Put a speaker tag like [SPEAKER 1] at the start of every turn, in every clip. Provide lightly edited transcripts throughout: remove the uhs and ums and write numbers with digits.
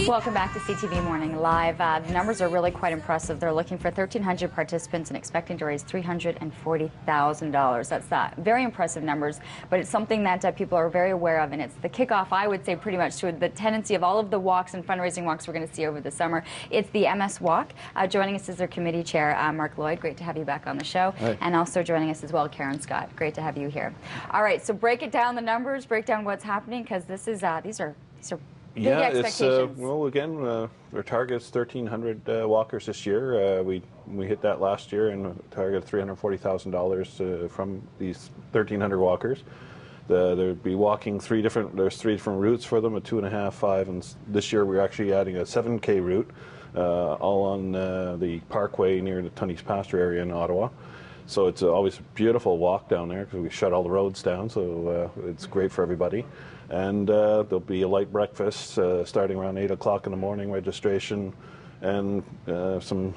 [SPEAKER 1] Welcome back to CTV Morning Live. The numbers are really quite impressive. They're looking for 1,300 participants and expecting to raise $340,000. That's very impressive numbers, but it's something that people are very aware of, and it's the kickoff, I would say, pretty much to the tendency of all of the walks and fundraising walks we're going to see over the summer. It's the MS Walk. Joining us is their committee chair, Mark Lloyd. Great to have you back on the show.
[SPEAKER 2] Hi.
[SPEAKER 1] And also joining us as well, Karen Scott. Great to have you here. All right, so break it down, the numbers, break down what's happening, because this is these are big expectations.
[SPEAKER 2] Well, again, our target is 1,300 walkers this year. We hit that last year and targeted $340,000 from these 1,300 walkers. There'd be walking there's three different routes for them, a 2.5, 5, and this year we're actually adding a 7K route, all on the parkway near the Tunney's Pasture area in Ottawa. So it's always a beautiful walk down there because we shut all the roads down, so it's great for everybody. And there'll be a light breakfast starting around 8 o'clock in the morning, registration, and some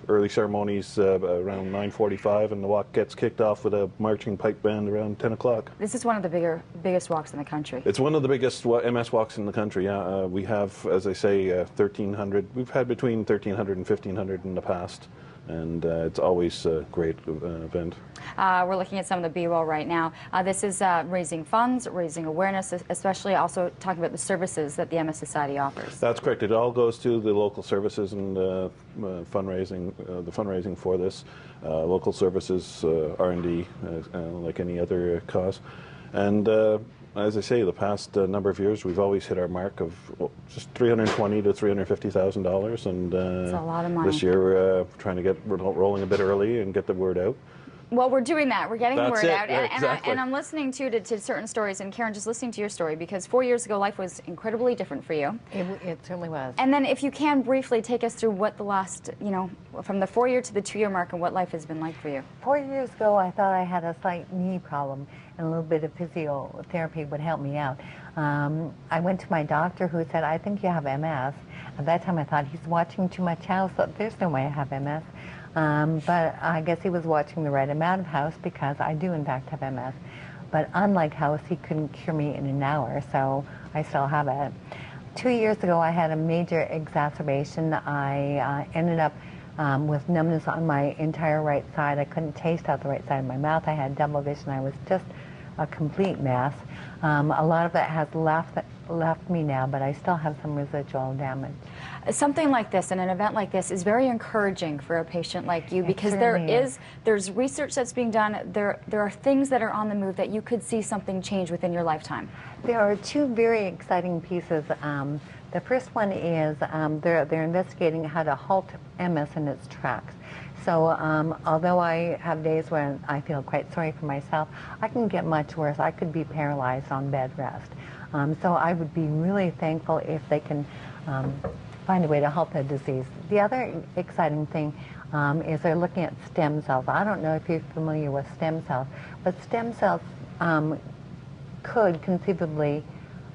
[SPEAKER 2] early ceremonies around 9:45, and the walk gets kicked off with a marching pipe band around 10 o'clock.
[SPEAKER 1] This is one of the biggest walks in the country.
[SPEAKER 2] It's one of the biggest MS walks in the country, yeah. We have, as I say, 1,300. We've had between 1,300 and 1,500 in the past. And it's always a great event.
[SPEAKER 1] We're looking at some of the B-roll right now. This is raising funds, raising awareness, especially also talking about the services that the MS Society offers.
[SPEAKER 2] That's correct. It all goes to the local services and fundraising for this. Local services, R&D, like any other cause. And as I say, the past number of years, we've always hit our mark of just $320,000 to $350,000, and
[SPEAKER 1] that's a lot of money.
[SPEAKER 2] This year we're trying to get rolling a bit early and get the word out.
[SPEAKER 1] Well, we're doing that. We're getting the word out.
[SPEAKER 2] Yeah, exactly.
[SPEAKER 1] And I'm listening to certain stories. And Karen, just listening to your story, because 4 years ago, life was incredibly different for you.
[SPEAKER 3] It certainly was.
[SPEAKER 1] And then if you can briefly take us through what the last, from the 4-year to the 2-year mark, and what life has been like for you.
[SPEAKER 3] 4 years ago, I thought I had a slight knee problem, and a little bit of physiotherapy would help me out. I went to my doctor, who said, "I think you have MS." At that time, I thought, he's watching too much House, so there's no way I have MS. But I guess he was watching the right amount of House, because I do in fact have MS. But unlike House, he couldn't cure me in an hour, so I still have it. 2 years ago, I had a major exacerbation. I ended up with numbness on my entire right side. I couldn't taste out the right side of my mouth. I had double vision. I was just a complete mess. A lot of that has left me now, but I still have some residual damage.
[SPEAKER 1] Something like this and an event like this is very encouraging for a patient like you, because there's research that's being done. There are things that are on the move that you could see something change within your lifetime.
[SPEAKER 3] There are two very exciting pieces. The first one is they're investigating how to halt MS in its tracks. So although I have days when I feel quite sorry for myself, I can get much worse. I could be paralyzed on bed rest. So I would be really thankful if they can find a way to halt the disease. The other exciting thing is they're looking at stem cells. I don't know if you're familiar with stem cells, but stem cells could conceivably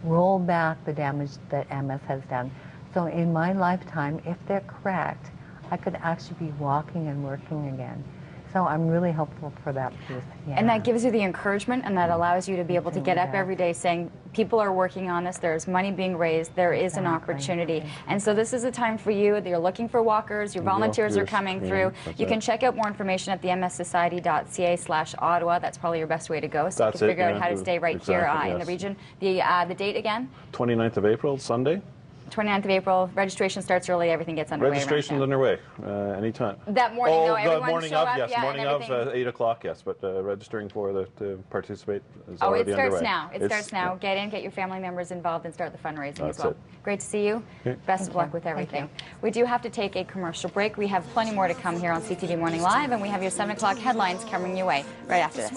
[SPEAKER 3] roll back the damage that MS has done. So in my lifetime, if they're correct, I could actually be walking and working again. So I'm really hopeful for that piece. Yeah.
[SPEAKER 1] And that gives you the encouragement, and that allows you to be able to get up every day saying, people are working on this, there's money being raised, there is an opportunity. And so this is a time for you. You're looking for walkers, your volunteers are coming through. You can check out more information at the mssociety.ca/Ottawa. That's probably your best way to go, so you can figure out how to stay right here in the region. The date again?
[SPEAKER 2] 29th of April, Sunday.
[SPEAKER 1] 29th of April. Registration starts early. Everything gets underway.
[SPEAKER 2] Registration's underway anytime.
[SPEAKER 1] That morning, though, everyone
[SPEAKER 2] the morning
[SPEAKER 1] show
[SPEAKER 2] of,
[SPEAKER 1] up,
[SPEAKER 2] yes,
[SPEAKER 1] yeah,
[SPEAKER 2] morning of 8 o'clock, yes. But registering to participate is already underway.
[SPEAKER 1] Oh, it starts now. It starts now. Yeah. Get in, get your family members involved, and start the fundraising as well.
[SPEAKER 2] It.
[SPEAKER 1] Great to see you. Okay. Best of luck with everything. We do have to take a commercial break. We have plenty more to come here on CTV Morning Live, and we have your 7 o'clock headlines coming your way right after this.